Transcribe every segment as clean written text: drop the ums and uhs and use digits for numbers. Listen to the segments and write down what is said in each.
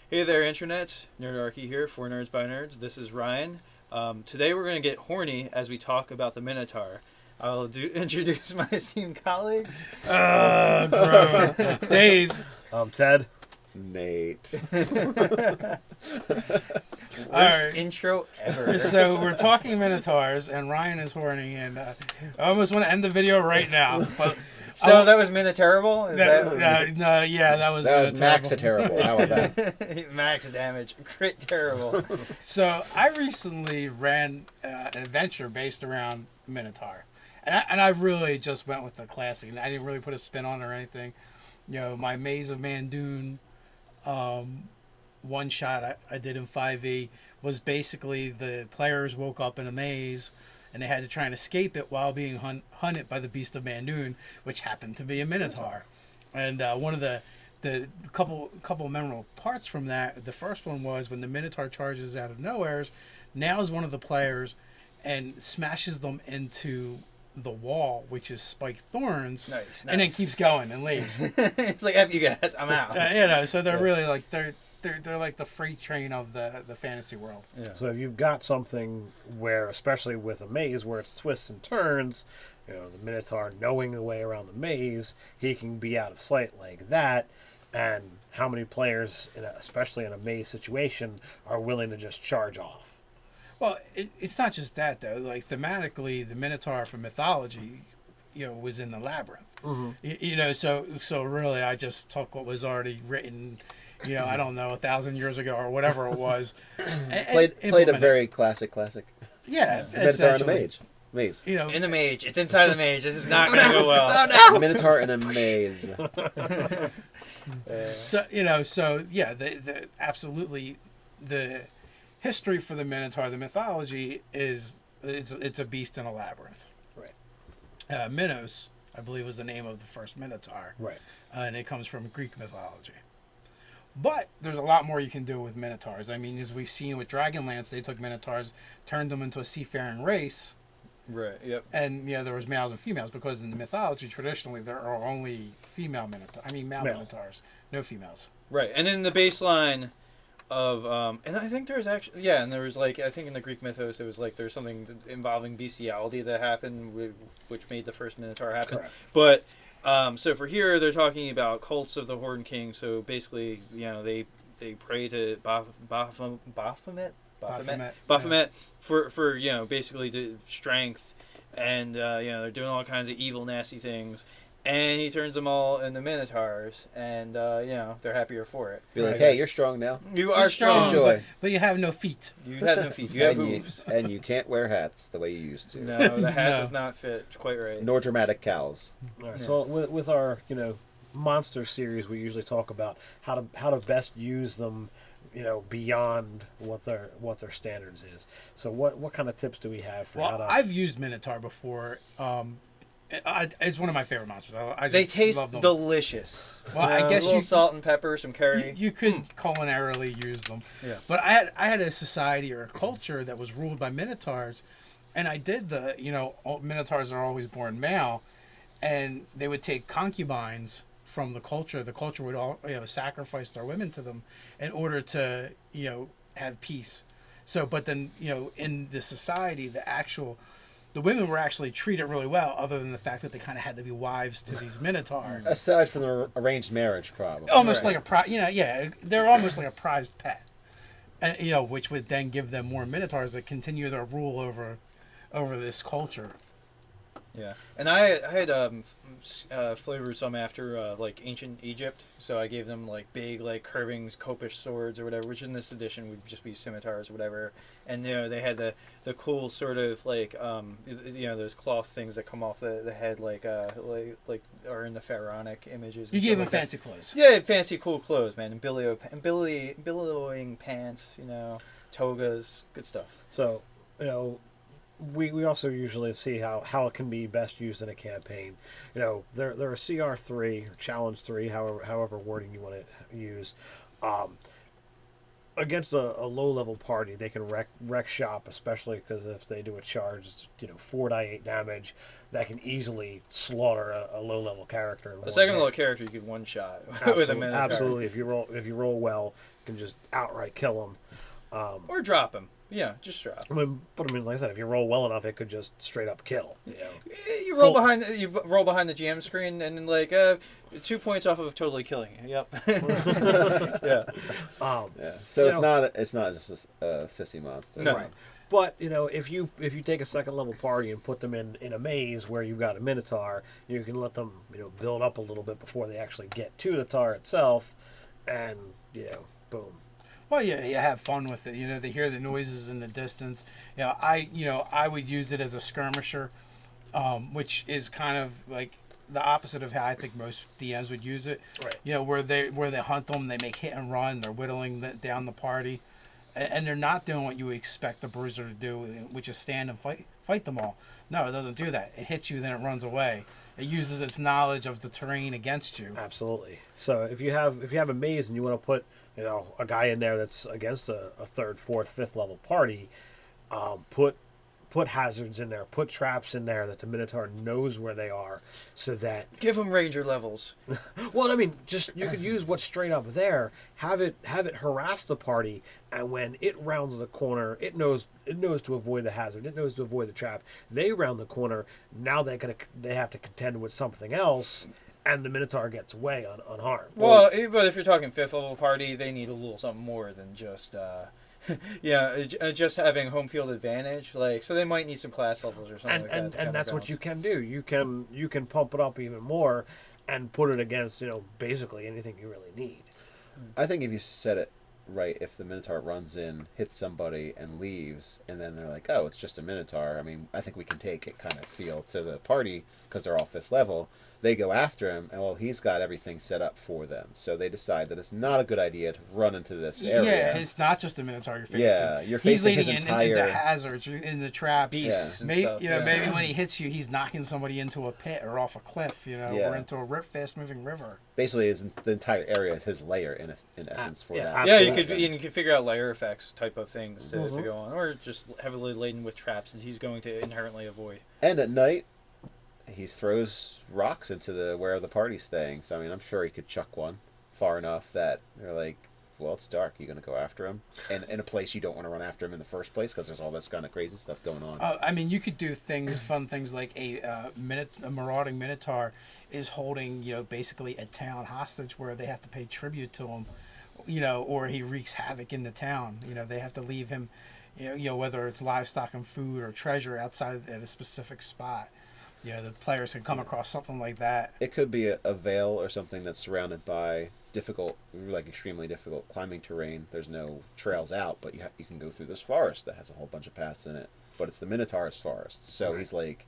Hey there, Internet. Nerdarchy here for Nerds by Nerds. This is Ryan. Today we're going to get horny as we talk about the Minotaur. I'll introduce my esteemed colleagues. Bro. Dave. Ted. Nate. Worst intro ever. So we're talking Minotaurs, and Ryan is horny, and I almost want to end the video right now. But So that was Minotaurable? that was Max a terrible. How about that? Max damage. Crit terrible. So I recently ran an adventure based around Minotaur, and I really just went with the classic. I didn't really put a spin on it or anything. You know, my Maze of Mandoon one shot I did in 5e was basically the players woke up in a maze and they had to try and escape it while being hunted by the Beast of Mandoon, which happened to be a Minotaur. And one of the couple memorable parts from that, the first one was when the Minotaur charges out of nowhere, nails one of the players and smashes them into the wall, which is spiked thorns, Nice. and then keeps going and leaves. It's like, F you guys, I'm out. So they're really like they're like the freight train of the fantasy world. Yeah. So if you've got something where, especially with a maze where it's twists and turns, the Minotaur knowing the way around the maze, he can be out of sight like that. And how many players, especially in a maze situation, are willing to just charge off? Well, it's not just that though. Like thematically, the Minotaur from mythology, was in the labyrinth. Mm-hmm. So really, I just took what was already written. I don't know, 1,000 years ago or whatever it was. Played a very classic. Yeah, Minotaur in a maze. In the mage. It's inside the mage. This is not going to go well. Minotaur in a maze. Absolutely, the history for the Minotaur, the mythology is it's a beast in a labyrinth. Right. Minos, I believe, was the name of the first Minotaur. Right. And it comes from Greek mythology. But there's a lot more you can do with Minotaurs. I mean, as we've seen with Dragonlance, they took Minotaurs, turned them into a seafaring race. Right, yep. And, there was males and females, because in the mythology, traditionally, there are only male Minotaurs, no females. Right, and then the baseline of, and I think there's actually, and there was I think in the Greek mythos, it was there's something involving bestiality that happened, which made the first Minotaur happen. Correct. But, so for here, they're talking about cults of the Horde King, so basically, they pray to Baphomet for basically the strength, and they're doing all kinds of evil, nasty things, and he turns them all into Minotaurs, and they're happier for it. Be like, hey, you're strong now. You are strong. Enjoy. But you have no feet. You have no feet. You have hooves. And you can't wear hats the way you used to. No, the hat does not fit quite right. Nor dramatic cows. All right. So with our monster series, we usually talk about how to best use them, beyond what their standards is. So what kind of tips do we have for how to? I've used Minotaur before. It's one of my favorite monsters. They taste love them. delicious. Well, I guess a little salt and pepper, some curry. You could culinarily use them. Yeah. But I had a society or a culture that was ruled by Minotaurs, and I did Minotaurs are always born male, and they would take concubines from the culture. The culture would all sacrifice their women to them in order to have peace. So, but then in the society, the women were actually treated really well, other than the fact that they kind of had to be wives to these Minotaurs. Aside from the arranged marriage problem. Almost like they're almost like a prized pet, and, which would then give them more Minotaurs that continue their rule over this culture. Yeah, and I had flavored some after ancient Egypt, so I gave them big curving copish swords or whatever, which in this edition would just be scimitars or whatever, and they had the cool sort of those cloth things that come off the head are in the pharaonic images. You gave them fancy clothes. Yeah, fancy cool clothes, man, and billowing pants, togas, good stuff. So we also usually see how it can be best used in a campaign. They're a CR3 or Challenge 3, however wording you want to use. against a low level party, they can wreck shop, especially because if they do a charge, it's 4 die 8 damage. That can easily slaughter a low level character. In A one second hit. level character you could one shot with a Absolutely, Minotaur. absolutely. If you roll well, you can just outright kill them. Or drop him. Yeah, just drop. I mean, like I said, if you roll well enough, it could just straight up kill. You roll behind the GM screen and then 2 points off of totally killing you. Yep. Yeah. Yeah. So it's not just a sissy monster. No. Right. But if you take a second level party and put them in a maze where you've got a Minotaur, you can let them build up a little bit before they actually get to the tower itself, and boom. Well, yeah, you have fun with it. They hear the noises in the distance. I would use it as a skirmisher, which is kind of like the opposite of how I think most DMs would use it. Right. Where they hunt them, they make hit and run, they're whittling down the party, and they're not doing what you would expect the bruiser to do, which is stand and fight them all. No, it doesn't do that. It hits you, then it runs away. It uses its knowledge of the terrain against you. Absolutely. So if you have a maze and you want to put a guy in there that's against a third, fourth, fifth level party, put hazards in there, put traps in there that the Minotaur knows where they are, so that Give them ranger levels. well, I mean, just you could use what's straight up there, have it harass the party, and when it rounds the corner, it knows to avoid the hazard, it knows to avoid the trap. They round the corner, now they have to contend with something else, and the Minotaur gets away unharmed. Well, but if you're talking fifth level party, they need a little something more than just just having home field advantage. So they might need some class levels or something. And that's what you can do. You can pump it up even more, and put it against basically anything you really need. I think if you set it right, if the Minotaur runs in, hits somebody, and leaves, and then they're like, oh, it's just a Minotaur. I mean, I think we can take it kind of feel to the party because they're all fifth level. They go after him, and he's got everything set up for them. So they decide that it's not a good idea to run into this area. Yeah, it's not just a Minotaur you're facing. Yeah, you're facing he's his leading entire... into hazards, in the traps. Beasts and maybe, stuff. maybe when he hits you, he's knocking somebody into a pit or off a cliff, or into a fast-moving river. Basically, the entire area is his lair, in essence, for that. Yeah, you could figure out layer effects type of things to go on, or just heavily laden with traps that he's going to inherently avoid. And at night, he throws rocks into where the party's staying. So, I mean, I'm sure he could chuck one far enough that they're like, well, it's dark. You're going to go after him? And in a place you don't want to run after him in the first place because there's all this kind of crazy stuff going on. I mean, you could do fun things like a Marauding Minotaur is holding, basically a town hostage where they have to pay tribute to him, or he wreaks havoc in the town. They have to leave him, whether it's livestock and food or treasure outside at a specific spot. The players can come across something like that. It could be a veil or something that's surrounded by extremely difficult climbing terrain. There's no trails out, but you can go through this forest that has a whole bunch of paths in it. But it's the Minotaur's forest, so he's kind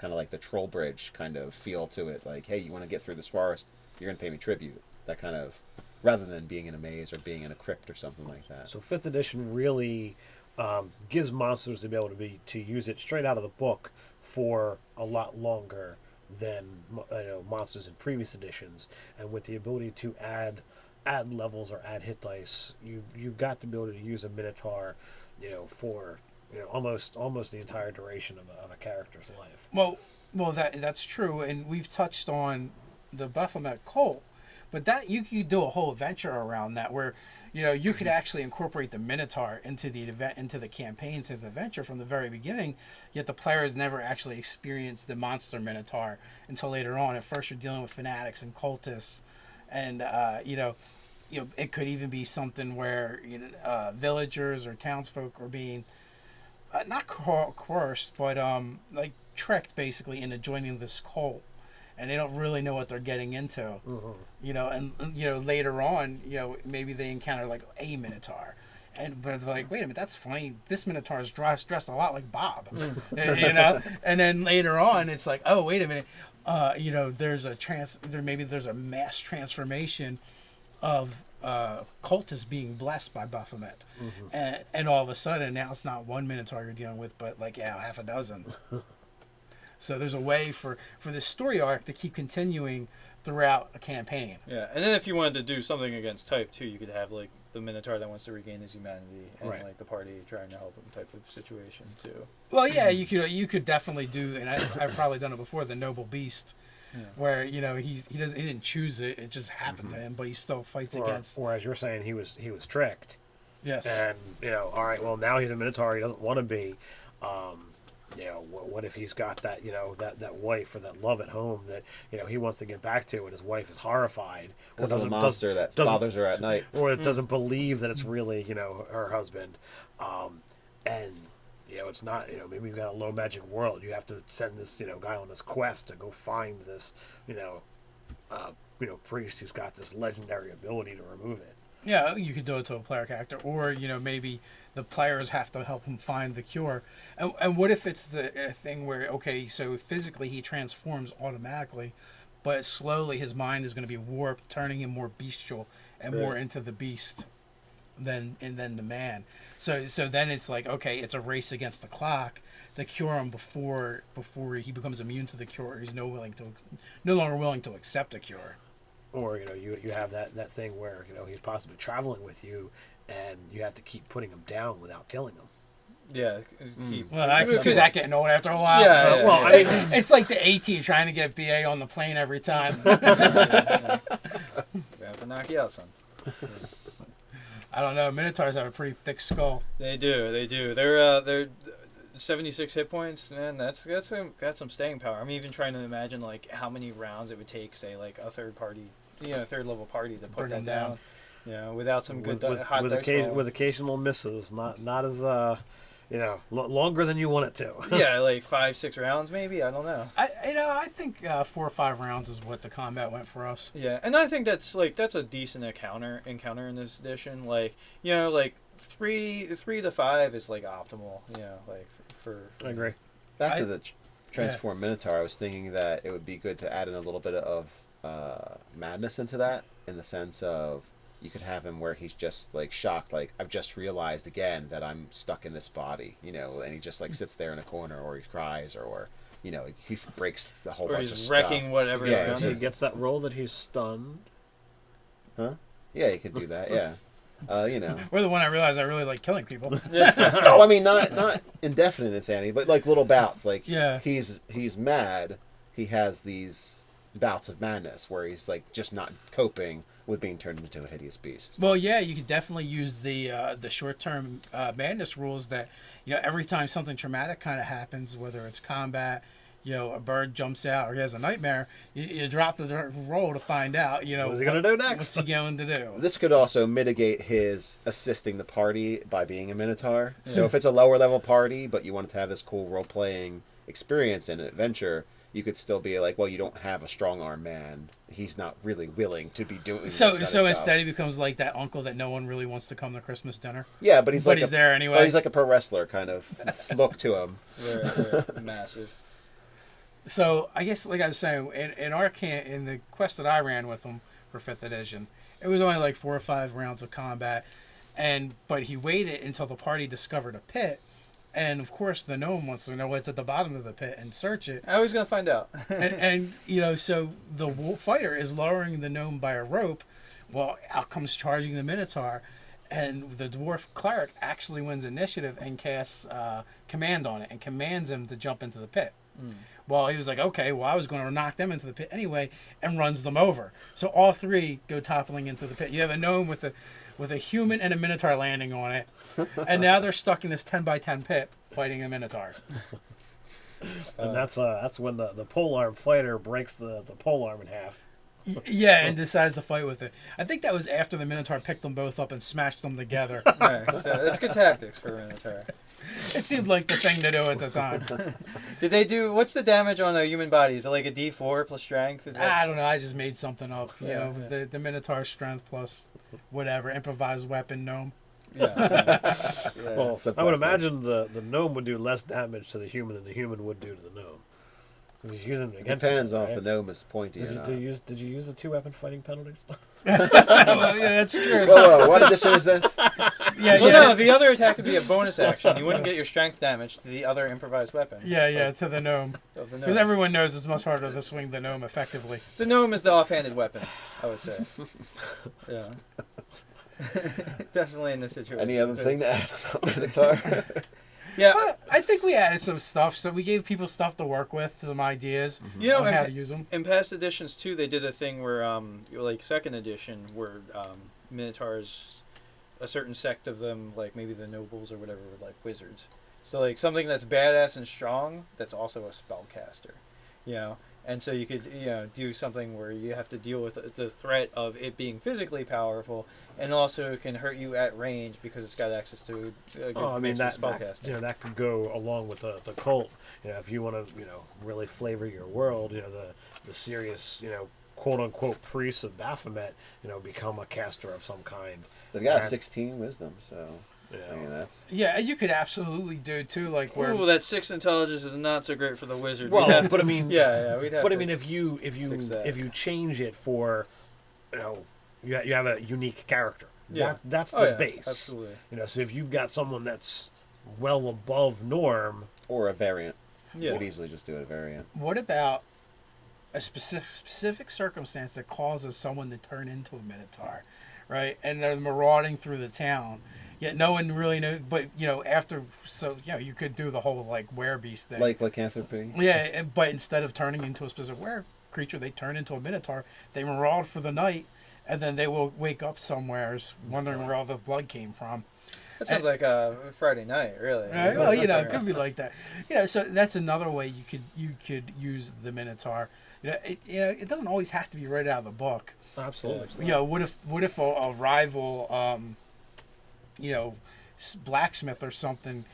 of like the troll bridge kind of feel to it. Like, hey, you want to get through this forest? You're going to pay me tribute. That kind of, rather than being in a maze or being in a crypt or something like that. So 5th edition really gives monsters to be able to use it straight out of the book for a lot longer than monsters in previous editions, and with the ability to add levels or add hit dice, you've got the ability to use a Minotaur, for almost the entire duration of a character's life. Well, that's true, and we've touched on the Baphomet cult, but that you could do a whole adventure around that where you could actually incorporate the Minotaur into the event, into the campaign, into the adventure from the very beginning, yet the players never actually experienced the monster Minotaur until later on. At first you're dealing with fanatics and cultists, and it could even be something where villagers or townsfolk are being not coerced, but tricked basically into joining this cult, and they don't really know what they're getting into. And later on, maybe they encounter like a Minotaur, but they're like, wait a minute, that's funny. This Minotaur is dressed a lot like Bob, And then later on, it's like, oh, wait a minute, there's a mass transformation of cultists being blessed by Baphomet, and all of a sudden now it's not one Minotaur you're dealing with, but half a dozen. So there's a way for this story arc to keep continuing throughout a campaign. Yeah, and then if you wanted to do something against type too, you could have like the Minotaur that wants to regain his humanity, and Right. like the party trying to help him type of situation too. Well, yeah, you could definitely do, and I've probably done it before. The noble beast, Yeah. where he didn't choose it; it just happened to him, but he still fights against. Or as you're saying, he was tricked. Yes. And all right, well now he's a Minotaur. He doesn't want to be. What if he's got that that wife or that love at home that he wants to get back to, and his wife is horrified, or There's a monster that bothers her at night, or it doesn't believe that it's really her husband, and it's not maybe you've got a low magic world. You have to send this guy on this quest to go find this priest who's got this legendary ability to remove it. Yeah, you could do it to a player character, or maybe the players have to help him find the cure. And what if it's the thing where so physically he transforms automatically, but slowly his mind is going to be warped, turning him more bestial and more into the beast than the man. So then it's like it's a race against the clock to cure him before he becomes immune to the cure. He's no longer willing to accept a cure. Or you have that thing where he's possibly traveling with you, and you have to keep putting him down without killing him. Yeah. Well, I can see that getting old after a while. Yeah. Well, I mean, It's like the A-Team trying to get BA on the plane every time. We have to knock you out, son. I don't know. Minotaurs have a pretty thick skull. They do. They're 76 hit points, man. That's got some staying power. I'm even trying to imagine like how many rounds it would take, say, like a third level party to put Burn that them down. Without some good hot with, dice roll. with occasional misses, not as longer than you want it to. Yeah, like 5-6 rounds maybe. I don't know. I think 4 or 5 rounds is what the combat went for us. Yeah, and I think that's a decent encounter in this edition. Like 3 to 5 is like optimal. Like for. I agree. Back to the transform Minotaur, I was thinking that it would be good to add in a little bit of madness into that, in the sense of you could have him where he's just like shocked, like I've just realized again that I'm stuck in this body, and he just like sits there in a corner, or he cries, or he breaks the whole Or bunch of he's stuff. wrecking whatever Yeah, he's done. He gets that roll that he's stunned. Huh? Yeah, you could do that. Yeah. Or the one I realized I really like killing people. No, I mean not indefinite insanity, but like little bouts. Like he's mad. He has these bouts of madness where he's like just not coping with being turned into a hideous beast. Well, yeah, you could definitely use the short-term madness rules that every time something traumatic kind of happens, whether it's combat, a bird jumps out or he has a nightmare, you drop the roll to find out, What's he going to do next? What's he going to do? This could also mitigate his assisting the party by being a Minotaur. So if it's a lower level party, but you wanted to have this cool role-playing experience and adventure, you could still be like, well, you don't have a strong arm man. He's not really willing to be doing this kind of stuff. Instead he becomes like that uncle that no one really wants to come to Christmas dinner. Yeah, but he's there anyway. Oh, he's like a pro wrestler kind of look to him. They're massive. So I guess, like I was saying, in the quest that I ran with him for 5th edition, it was only like 4 or 5 rounds of combat, but he waited until the party discovered a pit. And of course, the gnome wants to know what's at the bottom of the pit and search it. I was gonna find out. and so the fighter is lowering the gnome by a rope. Well, out comes charging the Minotaur, and the dwarf cleric actually wins initiative and casts command on it and commands him to jump into the pit. Well, he was like, okay, well, I was going to knock them into the pit anyway, and runs them over. So all 3 go toppling into the pit. You have a gnome with a human and a Minotaur landing on it, and now they're stuck in this 10x10 pit fighting a Minotaur. And that's when the polearm fighter breaks the polearm in half. Yeah, and decides to fight with it. I think that was after the Minotaur picked them both up and smashed them together. Right, so that's good tactics for a Minotaur. It seemed like the thing to do at the time. Did they do? What's the damage on a human body? Is it like a D4 plus strength? Is that... I don't know. I just made something up. The Minotaur strength plus whatever improvised weapon gnome. Yeah. Well, I would imagine the gnome would do less damage to the human than the human would do to the gnome. Because he's using it against Depends him, on right? if the gnome is pointy or not. Did you use the 2 weapon fighting penalties? Well, yeah, that's true. Whoa, what edition is this? Yeah, Well, yeah. no, the other attack would be a bonus action. You wouldn't get your strength damage to the other improvised weapon. Yeah, to the gnome. Of the Because gnome. everyone knows it's much harder to swing the gnome effectively. The gnome is the offhanded weapon, I would say. Yeah. Definitely in this situation. Any other thing to add about Minotaur? Yeah. But I think we added some stuff, so we gave people stuff to work with, some ideas You know, on how to in, use them. in past editions too, they did a thing where, like second edition, where Minotaurs, a certain sect of them, like maybe the nobles or whatever, were like wizards. So like something that's badass and strong, that's also a spellcaster, you know. And so you could, do something where you have to deal with the threat of it being physically powerful, and also it can hurt you at range because it's got access to a good mix of spellcasting. that could go along with the cult. If you want to, really flavor your world, the serious, quote unquote priests of Baphomet, become a caster of some kind. They've got And- 16 wisdom, so I mean that's. Yeah, you could absolutely do too, like where. Ooh, that 6 intelligence is not so great for the wizard. Well, We'd have- but I mean, we'd have but I to mean, if you fix that. if you change it for, you have a unique character. Yeah. That's the Oh, yeah, base. absolutely. So if you've got someone that's well above norm, Or a variant. You Yeah. could easily just do a variant. What about a specific circumstance that causes someone to turn into a minotaur, right? And they're marauding through the town, yet no one really knows. But after, so you could do the whole like werebeast thing. Like lycanthropy. Yeah, but instead of turning into a specific were creature, they turn into a minotaur. They maraud for the night, and then they will wake up somewheres wondering where all the blood came from. That sounds like a Friday night, really. Right? Well, it could be like that. So that's another way you could use the minotaur. It doesn't always have to be right out of the book. absolutely. What if a rival, blacksmith or something,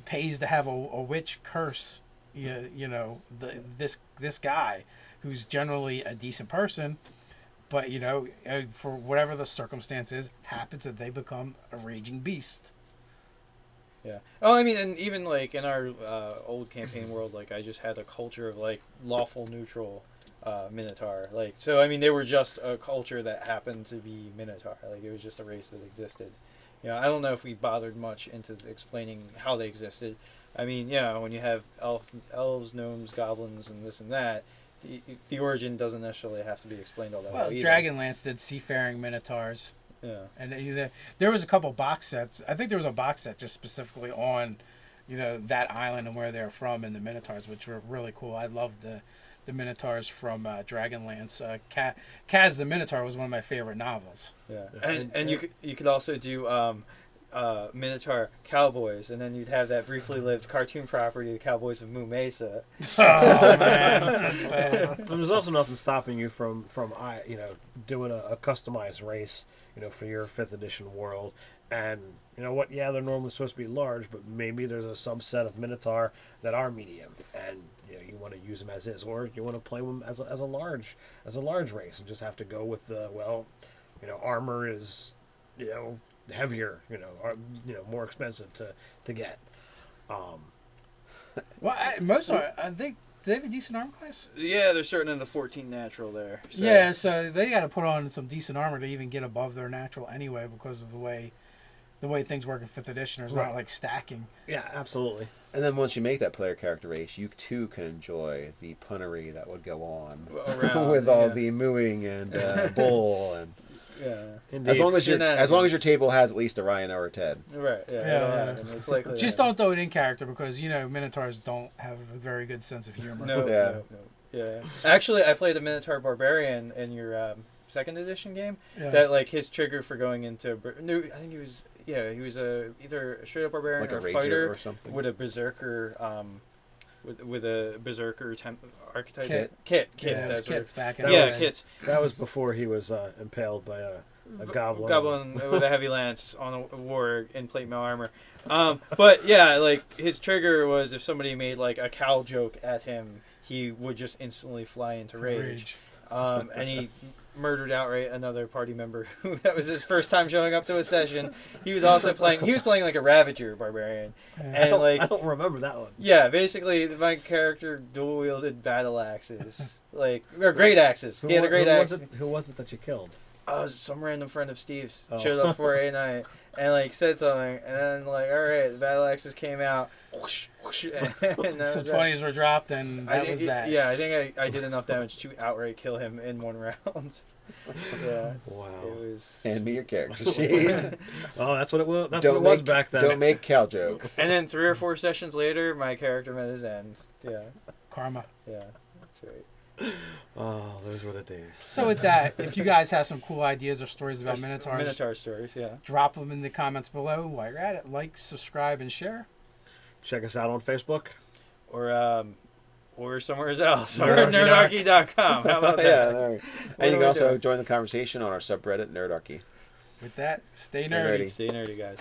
pays to have a witch curse, this guy, who's generally a decent person, but for whatever the circumstance is, happens that they become a raging beast. Yeah. Oh, I mean, and even like in our old campaign world, like I just had a culture of like lawful neutral Minotaur. Like, so I mean, they were just a culture that happened to be Minotaur. Like, it was just a race that existed. I don't know if we bothered much into explaining how they existed. I mean, when you have elves, gnomes, goblins, and this and that, the origin doesn't necessarily have to be explained all that Well, well either. Dragonlance did seafaring minotaurs. Yeah. And there was a couple box sets. I think there was a box set just specifically on, that island and where they're from, and the Minotaurs, which were really cool. I loved the Minotaurs from Dragonlance. Kaz the Minotaur was one of my favorite novels. Yeah. And you could also do Minotaur Cowboys, and then you'd have that briefly lived cartoon property, the Cowboys of Moo Mesa. Oh man, that's bad. And there's also nothing stopping you from doing a customized race, for your 5th edition world. And you know what? Yeah, they're normally supposed to be large, but maybe there's a subset of Minotaur that are medium, and you want to use them as is, or you want to play them as a large race, and just have to go with the armor is heavier, more expensive to get. Well, most are. I think. Do they have a decent armor class? Yeah, they're starting at a 14 natural there. So. Yeah, so they got to put on some decent armor to even get above their natural anyway, because of the way things work in 5th edition. There's not like stacking. Yeah, absolutely. And then once you make that player character race, you too can enjoy the punnery that would go on Around, with all the mooing and bull and Yeah. Indeed. as long as Shenanigans. your table has at least a Ryan or a Ted. Right. Yeah. Yeah, It'll yeah. happen. It's likely. Just to don't throw it in character, because Minotaurs don't have a very good sense of humor. happen. No. Yeah. No. Yeah. Actually, I played a Minotaur Barbarian in your 2nd edition game. Yeah. That like his trigger for going into I think he was either a straight up barbarian Like or a rager fighter or something. with a berserker with a berserker archetype Kit. kit. Those That's kits back in That the yeah, was- day. kits. That was before he was impaled by a goblin. Goblin with a heavy lance on a war in plate mail armor. But yeah, like his trigger was if somebody made like a cow joke at him, he would just instantly fly into rage. and he murdered outright another party member who that was his first time showing up to a session. He was also playing. He was playing like a Ravager barbarian, and like I don't remember that one. yeah, basically my character dual wielded battle axes, or great axes. He had a great axe. Who was it that you killed? Oh, some random friend of Steve's Oh. showed up for a night and like said something, and then like, all right, the battle axes came out. Whoosh, whoosh, and that Some was that. 20s were dropped, and that was that. Yeah, I think I did enough damage to outright kill him in one round. Yeah, Wow. it was. Hand me your character sheet. Oh, that's what it was. That's what it was back then. Don't make cow jokes. And then 3 or 4 sessions later, my character met his end. Yeah, Karma. yeah, that's right. Oh, those were the days. So with that, if you guys have some cool ideas or stories about Minotaurs, Minotaur stories, yeah. drop them in the comments below. While you're at it, like, subscribe, and share. Check us out on Facebook. Or somewhere else. Or Nerdarchy. nerdarchy.com. How about that? Yeah, there we go. What And you are can we also doing? join the conversation on our subreddit, Nerdarchy. With that, stay Stay nerdy. nerdy. Stay nerdy, guys.